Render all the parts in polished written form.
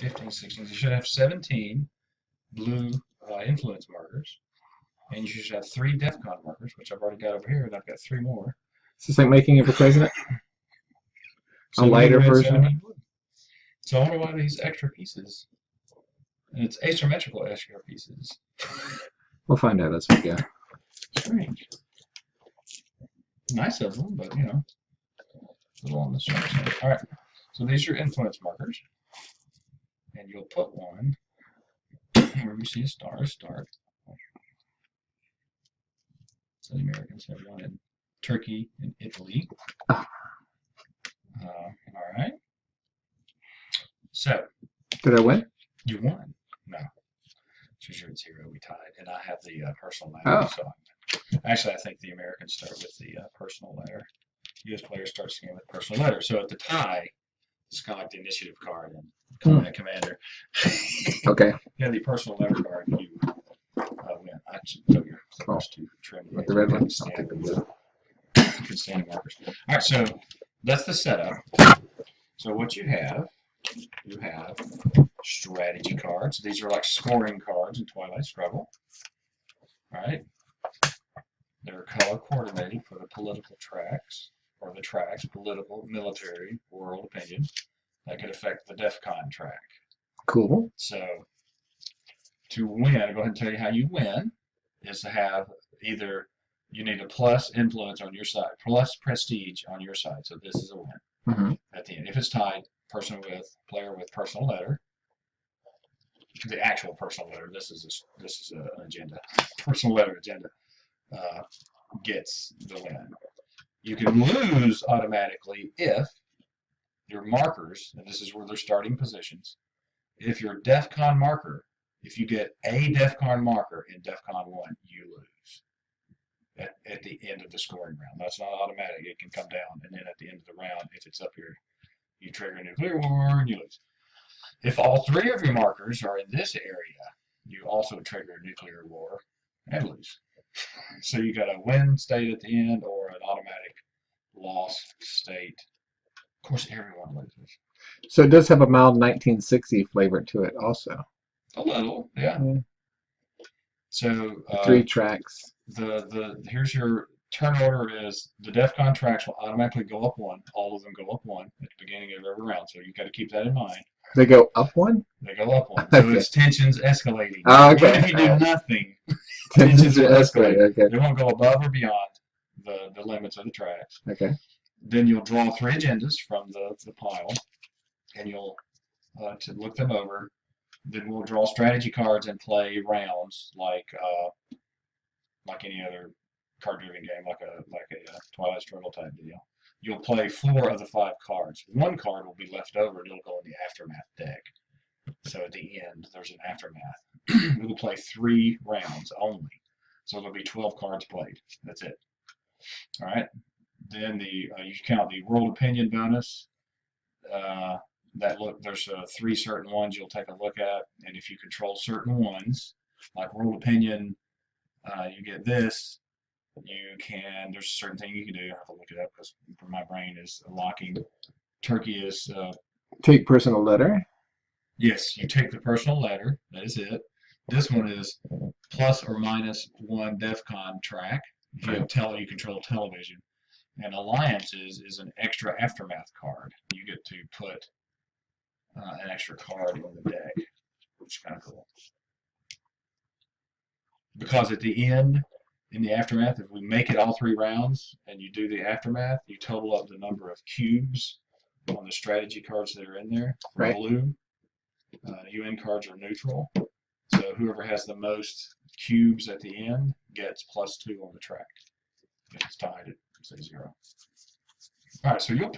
15, 16. You should have 17 blue influence markers, and you should have 3 DEF CON markers, which I've already got over here, and I've got 3 more. Is this like making it for president? So A lighter version? 17 blue. So I wonder why these extra pieces. And it's asymmetrical extra pieces. We'll find out as we go. Strange. Nice of them, but you know, a little on the strange side. All right. So these are influence markers, and you'll put one where we see a star. Start. So the Americans have one in Turkey and Italy. All right. So. Did I win? You won. No. So you're at 0. We tied, and I have the personal letter. Oh. So actually, I think the Americans start with the personal letter. U.S. players start singing with personal letter. So at the tie, it's kind of like the initiative card and commander. Okay. You have the personal letter card. You win. I should put your first two trim. With the red one? You can stand markers. All right. So that's the setup. So what you have strategy cards. These are like scoring cards in Twilight Struggle. Alright. They're color coordinated for the political tracks, or the tracks, political, military, world opinion. That could affect the DEF CON track. Cool. So, to win, I'll go ahead and tell you how you win, is to have either, you need a plus influence on your side, plus prestige on your side. So this is a win at the end. If it's tied, player with personal letter, the actual personal letter. This is an agenda. Personal letter agenda gets the win. You can lose automatically if your markers, and this is where they're starting positions. If your DEF CON marker, if you get a DEF CON marker in DEF CON 1, you lose at the end of the scoring round. That's not automatic. It can come down, and then at the end of the round, if it's up here, you trigger a nuclear war and you lose. If all 3 of your markers are in this area, you also trigger a nuclear war and lose. So you got a win state at the end or an automatic loss state. Of course, everyone loses. So it does have a mild 1960 flavor to it also. A little, yeah. So 3 tracks. Here's your turn order is the DEF CON tracks will automatically go up 1. All of them go up 1 at the beginning of every round. So you've got to keep that in mind. They go up 1? They go up 1. So it's tensions escalating. Oh, okay. Even if you do nothing, Tensions are escalating. Okay. They won't go above or beyond the limits of the tracks. Okay. Then you'll draw 3 agendas from the pile, and you'll to look them over. Then we'll draw strategy cards and play rounds like any other card-driven game, like a Twilight Struggle type deal. You'll play 4 of the 5 cards. 1 card will be left over, and it'll go in the aftermath deck. So at the end, there's an aftermath. We'll play 3 rounds only. So there'll be 12 cards played. That's it. All right. Then you count the world opinion bonus. There's 3 certain ones you'll take a look at, and if you control certain ones, like world opinion, you get this. There's a certain thing you can do. I have to look it up because my brain is locking. Turkey is. Take personal letter. Yes, you take the personal letter. That is it. This one is plus or minus 1 DEF CON track. If you control television. And alliances is an extra aftermath card. You get to put an extra card in the deck, which is kind of cool. Because at the end, in the aftermath, if we make it all 3 rounds and you do the aftermath, you total up the number of cubes on the strategy cards that are in there. Right. Blue. UN cards are neutral. So whoever has the most cubes at the end gets +2 on the track. If it's tied at say 0. All right, so you'll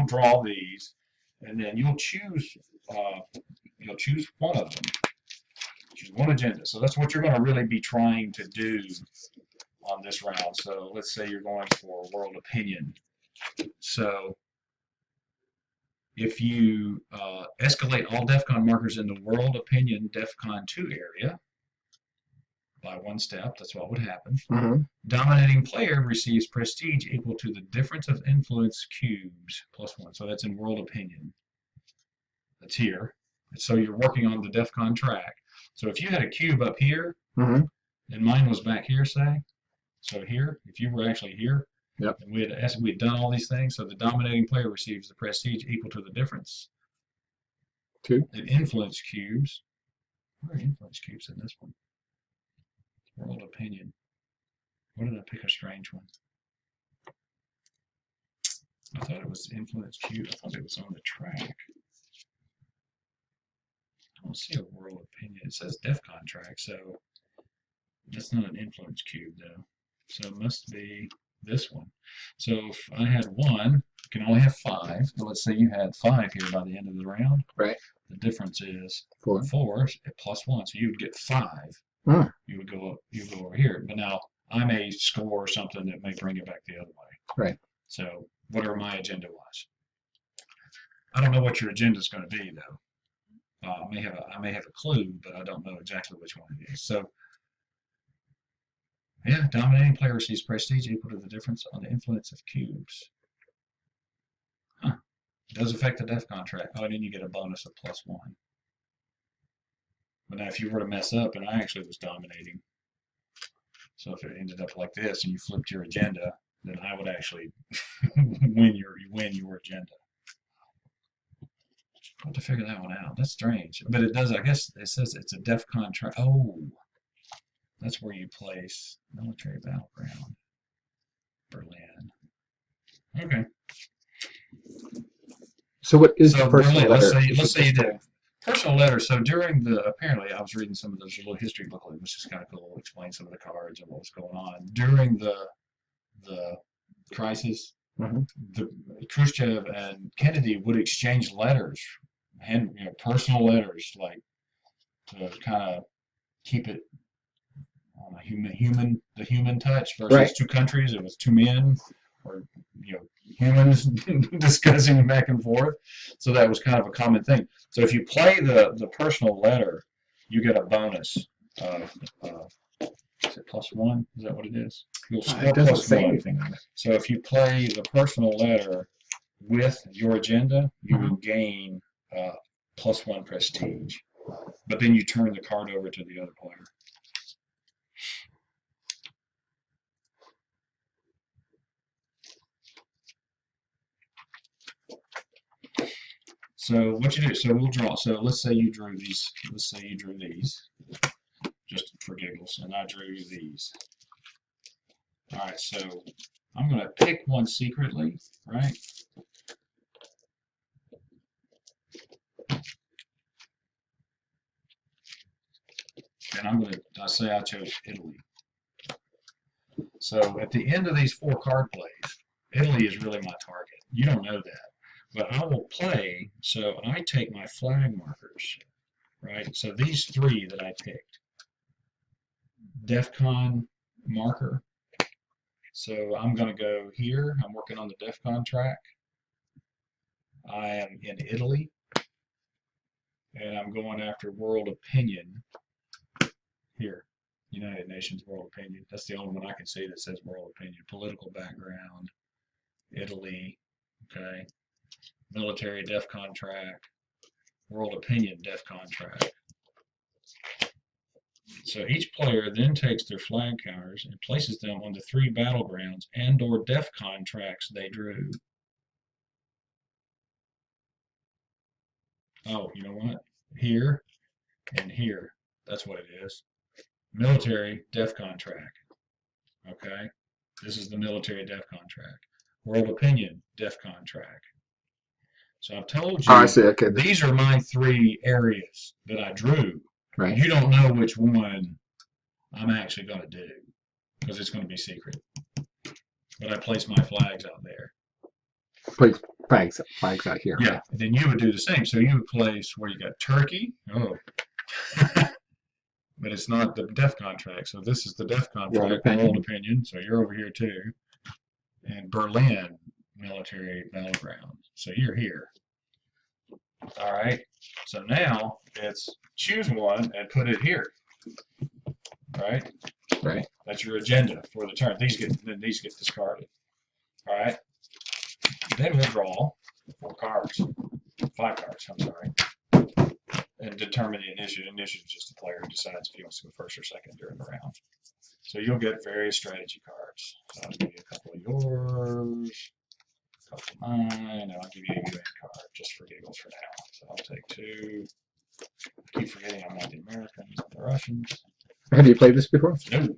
draw these, and then you'll choose one of them. Choose one agenda. So that's what you're going to really be trying to do on this round. So let's say you're going for world opinion. So if you escalate all DEF CON markers in the world opinion DEF CON 2 area by 1 step, that's what would happen. Dominating player receives prestige equal to the difference of influence cubes +1. So that's in world opinion. That's here. So you're working on the DEFCON track. So if you had a cube up here, Mm-hmm. and mine was back here, say, so here, if you were actually here, Yep. and we'd done all these things, so the dominating player receives the prestige equal to the difference. 2. And influence cubes. Where are influence cubes in this one? World opinion. What did I pick a strange one? I thought it was influence cube. I thought it was on the track. I don't see a world opinion. It says DEFCON track, so that's not an influence cube though. So it must be this one. So if I had 1, you can only have 5. So let's say you had 5 here by the end of the round. Right. The difference is 4. 4 plus 1, so you would get 5. Mm. You would go over here. But now I may score something that may bring it back the other way. Right. So whatever my agenda was. I don't know what your agenda is going to be though. I may have a clue, but I don't know exactly which one it is. So yeah, dominating player receives prestige equal to the difference on the influence of cubes. Huh. It does affect the DEFCON track. Oh, and then you get a bonus of +1. But now if you were to mess up and I actually was dominating, so if it ended up like this and you flipped your agenda, then I would actually win your agenda. I'll have to figure that one out. That's strange. But it does, I guess it says it's a DEFCON track. Oh, that's where you place military battleground. Berlin. Okay. So what is So the personal Berlin, letter? let's say you did personal letter. So during apparently I was reading some of those little history booklet, which is kind of cool, explain some of the cards and what was going on. During the crisis, Mhm. Khrushchev and Kennedy would exchange letters, and personal letters, like to kind of keep it on a human touch versus Right. 2 countries. It was 2 men, or humans discussing back and forth. So that was kind of a common thing. So if you play the personal letter, you get a bonus of is it +1? Is that what it is? You'll score It doesn't +1. say anything on it. So if you play the personal letter with your agenda, you will gain +1 prestige. But then you turn the card over to the other player. So what you do, so we'll draw. So let's say you drew these. Let's say you drew these, just for giggles, and I drew these. All right, so I'm going to pick one secretly, right? And I'm going to say I chose Italy. So at the end of these 4 card plays, Italy is really my target. You don't know that. But I will play, so I take my flag markers, right? So these 3 that I picked, DEFCON marker. So I'm going to go here. I'm working on the DEFCON track. I am in Italy, and I'm going after world opinion here. United Nations world opinion. That's the only one I can see that says world opinion. Political background, Italy, okay. Military DEFCON track, world opinion DEFCON track. So each player then takes their flag counters and places them on the 3 battlegrounds and/or DEFCON tracks they drew. Oh, you know what? Here and here. That's what it is. Military DEFCON track. Okay? This is the military DEFCON track. World opinion DEFCON track. So I've told you, I see. Okay. these are my 3 areas that I drew. Right. You don't know which one I'm actually going to do because it's going to be secret. But I place my flags out there. Place flags out here. Yeah. And then you would do the same. So you would place where you got Turkey. Oh. But it's not the DEFCON track. So this is the DEFCON track, world opinion. So you're over here too. And Berlin military battleground. So you're here. All right. So now it's choose one and put it here. Right? Right. That's your agenda for the turn. These get discarded. All right. Then we'll draw 4 cards. 5 cards, I'm sorry. determine the initiative. Initiative is just the player who decides if he wants to go first or second during the round. So you'll get various strategy cards. So I'll give you a couple of yours, a couple of mine, and I'll give you a UN card just for giggles for now. So I'll take 2. I keep forgetting I'm not the Americans, I'm the Russians. Have you played this before? No.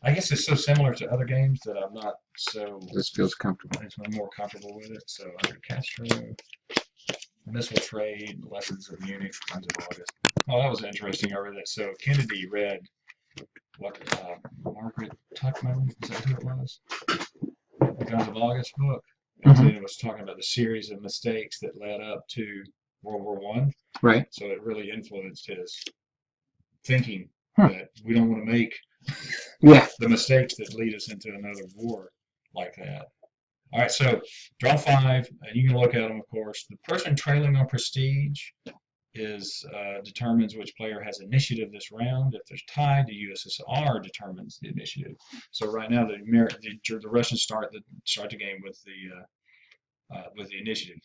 I guess it's so similar to other games that I'm not so. This feels comfortable. I'm more comfortable with it. So under Castro, missile trade, lessons of Munich, Guns of August. Oh, that was interesting. I read that. So Kennedy read what Margaret Tuckman, is that who it was? The Guns of August book. And then it was talking about the series of mistakes that led up to World War I. Right. So it really influenced his thinking that we don't want to make the mistakes that lead us into another war like that. All right, so draw 5, and you can look at them, of course. The person trailing on prestige is determines which player has initiative this round. If there's tied, the USSR determines the initiative. So right now, the Russians start the game with the initiative,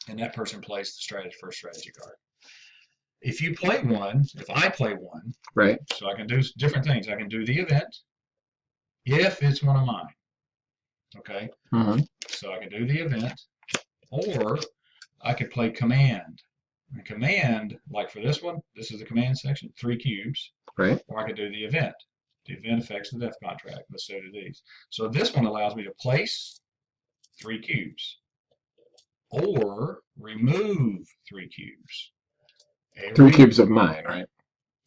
and that person plays the first strategy card. If you play one, if I play one, right? So I can do different things. I can do the event if it's one of mine. Okay. So I can do the event, or I could play command. And command, like for this one, this is the command section, 3 cubes. Right. Or I could do the event. The event affects the death contract, but so do these. So this one allows me to place 3 cubes, or remove 3 cubes. 3 cubes of mine, right?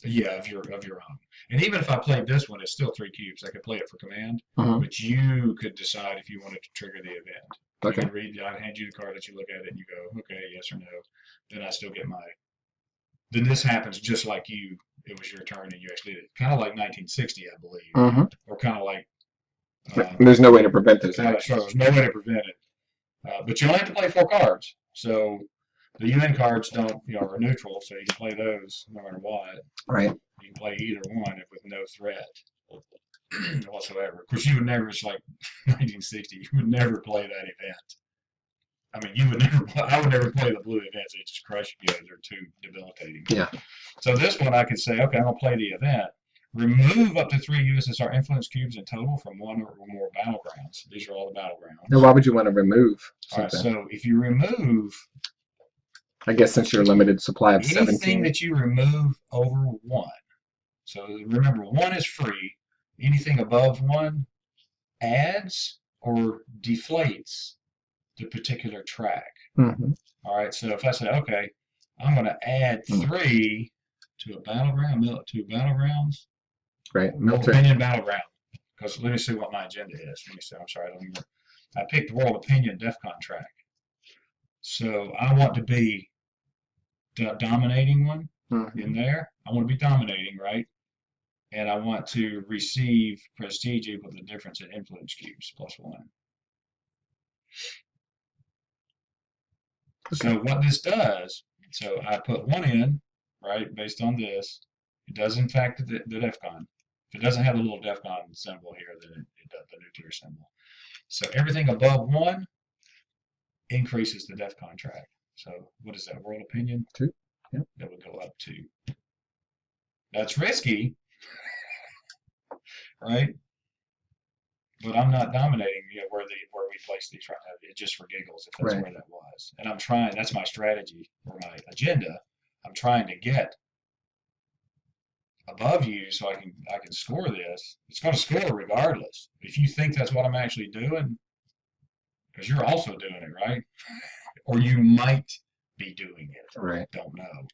Yeah, of your own. And even if I played this one, it's still 3 cubes. I could play it for command, but you could decide if you wanted to trigger the event. Okay. I hand you the card that you look at it and you go, okay, yes or no. Then I still get then this happens just like you. It was your turn and you actually did it. Kind of like 1960, I believe. Or kind of like. There's no way to prevent this. So there's no way to prevent it. But you only have to play 4 cards. So the UN cards are neutral, so you can play those no matter what. Right. You can play either one with no threat whatsoever. Of course, you would never, it's like 1960, you would never play that event. I mean, I would never play the blue events. They just crush you. They're too debilitating. Yeah. So this one, I could say, okay, I'm going to play the event. Remove up to 3 USSR influence cubes in total from 1 or more battlegrounds. These are all the battlegrounds. Now, why would you want to remove something? All right, so if you remove... I guess since you're limited supply of 17. Anything that you remove over 1. So remember, 1 is free. Anything above 1 adds or deflates the particular track. All right, so if I say, okay, I'm going to add 3 to a battleground, to battlegrounds. Right. World Opinion battleground. Because let me see what my agenda is. Let me see. I'm sorry, I don't even. I picked World Opinion DEFCON track. So I want to be the dominating one in there. I want to be dominating, right? And I want to receive prestige equal to the difference in influence cubes plus 1. Okay. So what this does, so I put 1 in, right, based on this. It does in fact the DEFCON. If it doesn't have the little DEFCON symbol here, then it does the nuclear symbol. So everything above 1 increases the DEFCON track. So what is that, World Opinion? 2. Yep. That would go up 2. That's risky, right? But I'm not dominating where we place these right now. It's just for giggles if that's where that was. And I'm trying, that's my strategy or my agenda. I'm trying to get above you so I can score this. It's going to score regardless. If you think that's what I'm actually doing, because you're also doing it, right? Or you might be doing it. Right. Don't know.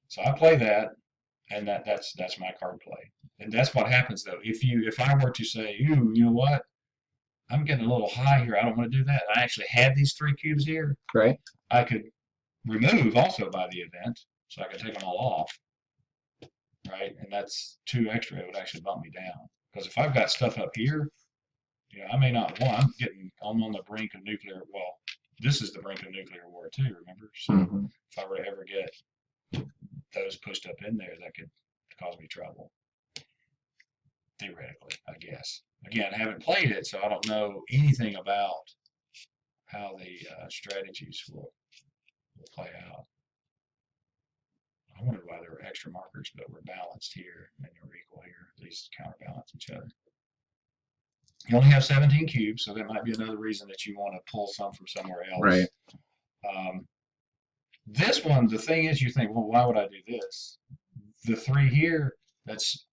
So I play that, and that's my card play. And that's what happens though. If I were to say, you know what? I'm getting a little high here. I don't want to do that. I actually had these 3 cubes here. Right. I could remove also by the event, so I could take them all off. Right, and that's 2 extra. It would actually bump me down because if I've got stuff up here, I may not want. I'm on the brink of nuclear. Well, this is the brink of nuclear war too. Remember, so if I were to ever get those pushed up in there, that could cause me trouble. Theoretically, I guess. Again, I haven't played it, so I don't know anything about how the strategies will play out. I wonder why there were extra markers, but we're balanced here and you're equal here. These counterbalance each other. You only have 17 cubes, so that might be another reason that you want to pull some from somewhere else. Right. This one, the thing is, you think, well, why would I do this? The 3 here, that's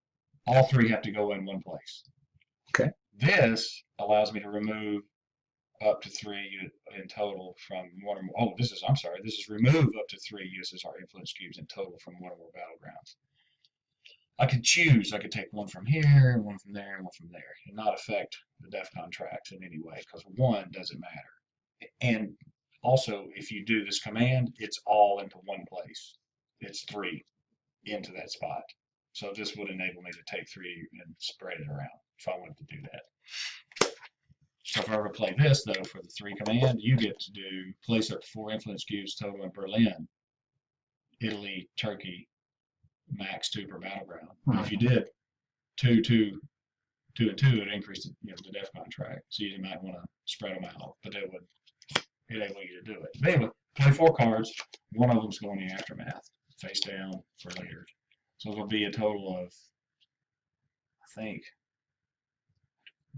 all 3 have to go in one place. Okay. This allows me to remove up to 3 in total from one or more. Oh, this is remove up to 3 USSR influence cubes in total from one or more battlegrounds. I could choose. I could take one from here, one from there, and one from there, and not affect the DEFCON tracks in any way, because 1 doesn't matter. And also, if you do this command, it's all into one place. It's 3 into that spot. So this would enable me to take 3 and spread it around if I wanted to do that. So if I were to play this, though, for the 3 command, you get to do place up to 4 influence cubes total in Berlin, Italy, Turkey, max 2 per battleground. If you did 2, 2, 2, and 2, it would increase the DEFCON track. So you might want to spread them out, but it would enable you to do it. But anyway, play 4 cards. One of them's going in the aftermath, face down for later. So it'll be a total of, I think,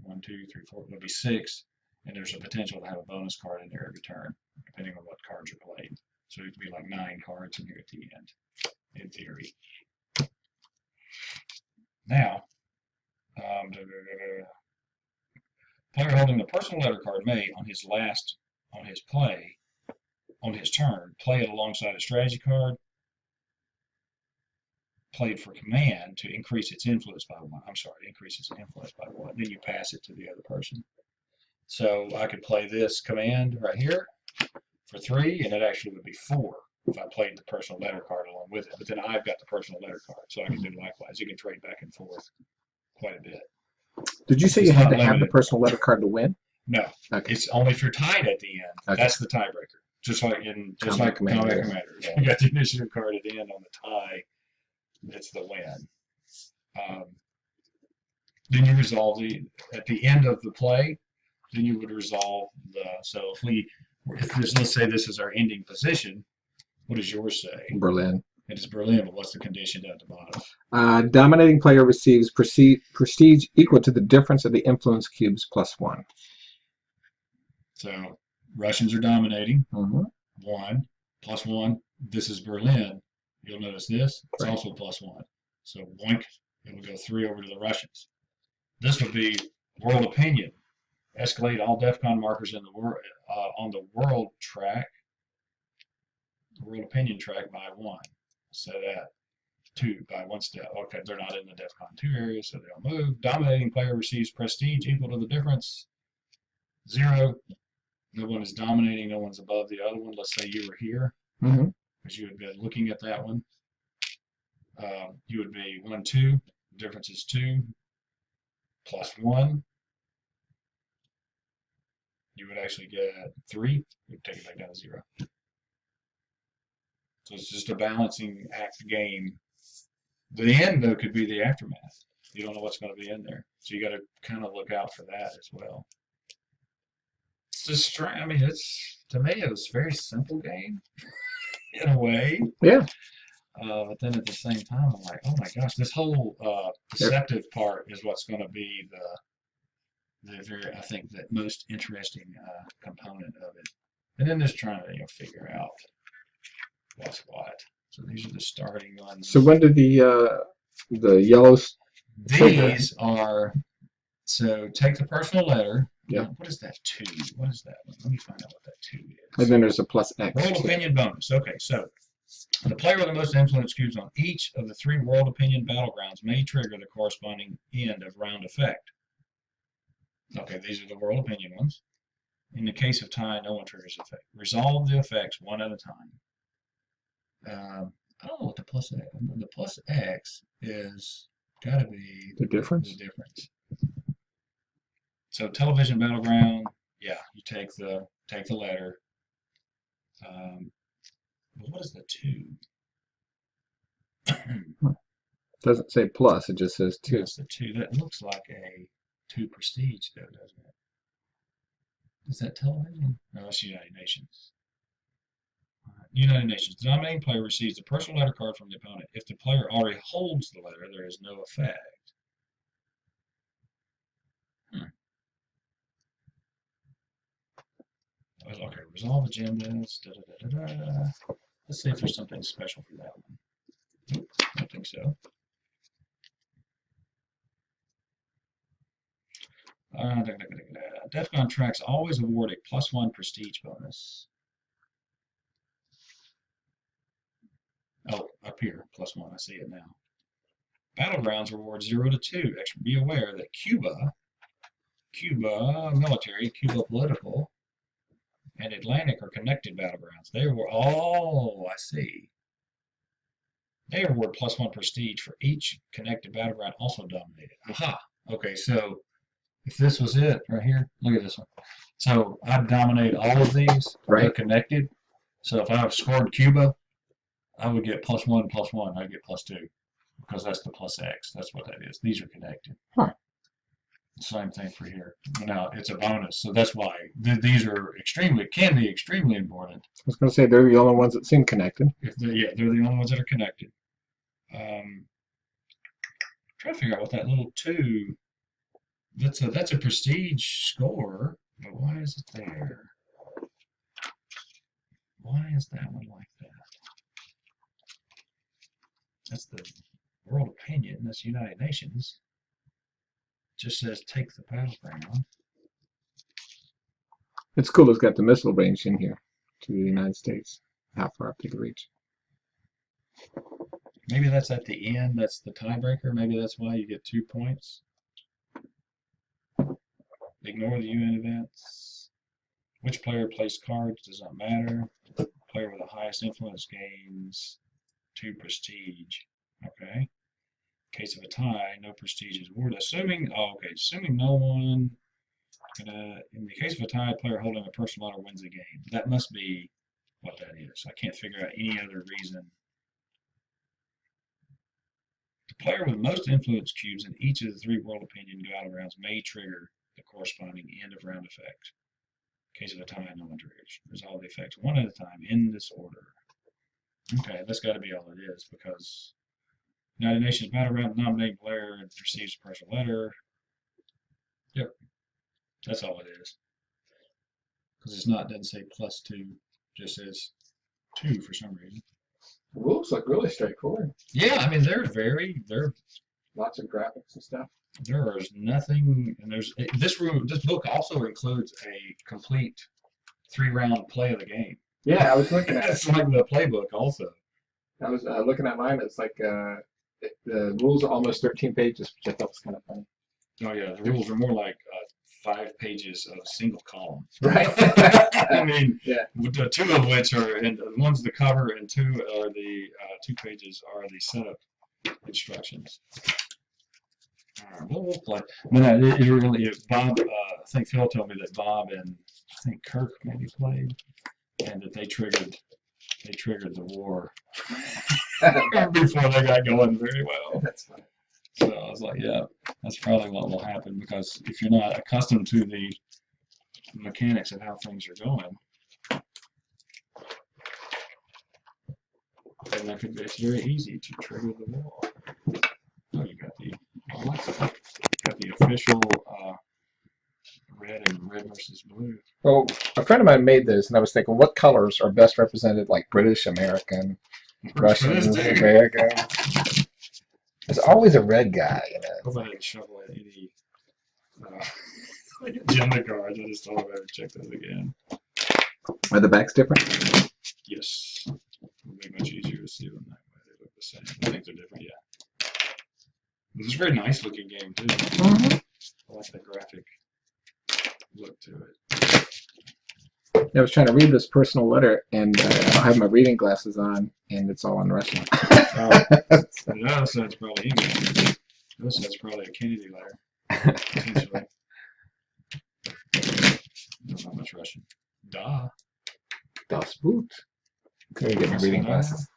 1, 2, 3, 4. It'll be 6, and there's a potential to have a bonus card in there every turn, depending on what cards are played. So it could be like 9 cards in here at the end, in theory. Now, player holding the personal letter card may, on his turn, play it alongside a strategy card played for command to increase its influence by 1. I'm sorry, increase its influence by 1. Then you pass it to the other person. So I could play this command right here for 3, and it actually would be 4 if I played the personal letter card along with it. But then I've got the personal letter card, so I can do likewise. You can trade back and forth quite a bit. Did you say It's you had not to have the limited. personal letter card to win? No, Okay. it's only if you're tied at the end. Okay. That's the tiebreaker. Just like Combat Commander. Combat Commander. Yeah. You got the initiative card at the end on the tie. It's the win. Then you resolve at the end of the play. Then you would resolve the. So let's say this is our ending position. What does yours say? Berlin. It is Berlin, but what's the condition down at the bottom? Dominating player receives prestige equal to the difference of the influence cubes plus 1. So Russians are dominating. Mm-hmm. 1 plus 1. This is Berlin. You'll notice this. It's Right. also plus 1. So boink, it would go 3 over to the Russians. This would be world opinion. Escalate all DEFCON markers in the world on the world opinion track by 1. So that 2 by 1 step. Okay, they're not in the DEFCON 2 area, so they don't move. Dominating player receives prestige equal to the difference. 0. No one is dominating. No one's above the other one. Let's say you were here, Mm-hmm. because you had been looking at that one. You would be 1, 2. The difference is 2 plus 1. You would actually get 3. You'd take it back down to 0. So it's just a balancing act game. The end, though, could be the aftermath. You don't know what's going to be in there. So you got to kind of look out for that as well. It's just, I mean, to me, it was a very simple game in a way. Yeah. But then at the same time, I'm like, oh my gosh, this whole deceptive part is what's going to be I think, the most interesting component of it. And then just trying to figure out what's what. So these are the starting ones. So when did the yellows? These are, so take the personal letter. Yeah. What is that 2? What is that one? Let me find out what that 2 is. And then there's a plus X. World opinion bonus. Okay, so the player with the most influence cubes on each of the 3 world opinion battlegrounds may trigger the corresponding end of round effect. Okay, these are the world opinion ones. In the case of tie, no one triggers effect. Resolve the effects one at a time. I don't know what the plus X. The plus X is got to be The difference? the difference. So television battleground, yeah, you take the letter. What is the 2? Doesn't say plus, it just says 2. That's the 2. That looks like a 2 prestige, though, doesn't it? Is that television? No, that's United Nations. United Nations. The dominating player receives the personal letter card from the opponent. If the player already holds the letter, there is no effect. Okay, resolve agendas. Da, da, da, da, da. Let's see if there's something special for that one. Nope, I don't think so. DEFCON tracks always award a +1 prestige bonus. Oh, up here, +1. I see it now. Battlegrounds reward 0 to 2. Be aware that Cuba military, Cuba political, and Atlantic are connected battlegrounds. They were, oh, I see. They award +1 prestige for each connected battleground also dominated. Aha. Okay, so if this was it right here, look at this one. So I dominate all of these. Right. They're connected. So if I scored Cuba, I would get +1, I'd get +2 because that's the +X. That's what that is. These are connected. Huh. Same thing for here. Now it's a bonus, so that's why these are can be extremely important. I was going to say they're the only ones that seem connected. If they're the only ones that are connected. Trying to figure out what that little 2. That's a prestige score, but why is it there? Why is that one like that? That's the world opinion. That's United Nations. Just says take the battleground. It's cool. It's got the missile range in here to the United States. How far up they can reach. Maybe that's at the end. That's the tiebreaker. Maybe that's why you get 2 points. Ignore the UN events. Which player plays cards does not matter. Player with the highest influence gains 2 prestige. Okay. In case of a tie, no prestige is awarded. Assuming no one. In the case of a tie, player holding a personal letter wins the game. That must be what that is. I can't figure out any other reason. The player with most influence cubes in each of the 3 world opinion battlegrounds may trigger the corresponding end of round effect. In case of a tie, no one triggers. Resolve the effects one at a time in this order. Okay, that's got to be all it is because United Nations battleground nominating player receives a personal letter. Yep, that's all it is. Because it doesn't say +2, just says 2 for some reason. The rules look really straightforward. Yeah, I mean they're Lots of graphics and stuff. There is nothing, and this book also includes a complete 3-round play of the game. Yeah, I was looking at it. It's like the playbook also. I was looking at mine. It's like the rules are almost 13 pages, which I thought was kind of funny. Oh yeah, the rules are more like 5 pages of single column. Right. I mean, yeah. 2 of which are, and one's the cover, and 2 are the 2 pages are the setup instructions. We'll play. Bob, I think Phil told me that Bob and I think Kirk maybe played, and that they triggered the war before they got going very well. That's funny. So I was like, yeah, that's probably what will happen because if you're not accustomed to the mechanics of how things are going, then it's very easy to trigger the war. Oh, you got the official red versus blue. Well, a friend of mine made this, and I was thinking, what colors are best represented, like British, American, Russian, American? There's always a red guy, you know. Hope I didn't shovel any agenda cards. I just thought I'd better check those again. Are the backs different? Yes. It'll be much easier to see them that way. They look the same. I think they're different, yeah. It's a very nice looking game, too. Mm-hmm. I like the graphic look to it. I was trying to read this personal letter, and I don't have my reading glasses on, and it's all in Russian. Oh, the other side's probably English. The other side's probably a Kennedy letter, potentially. Not much Russian. Da. Das Boot. Can we get my reading glasses?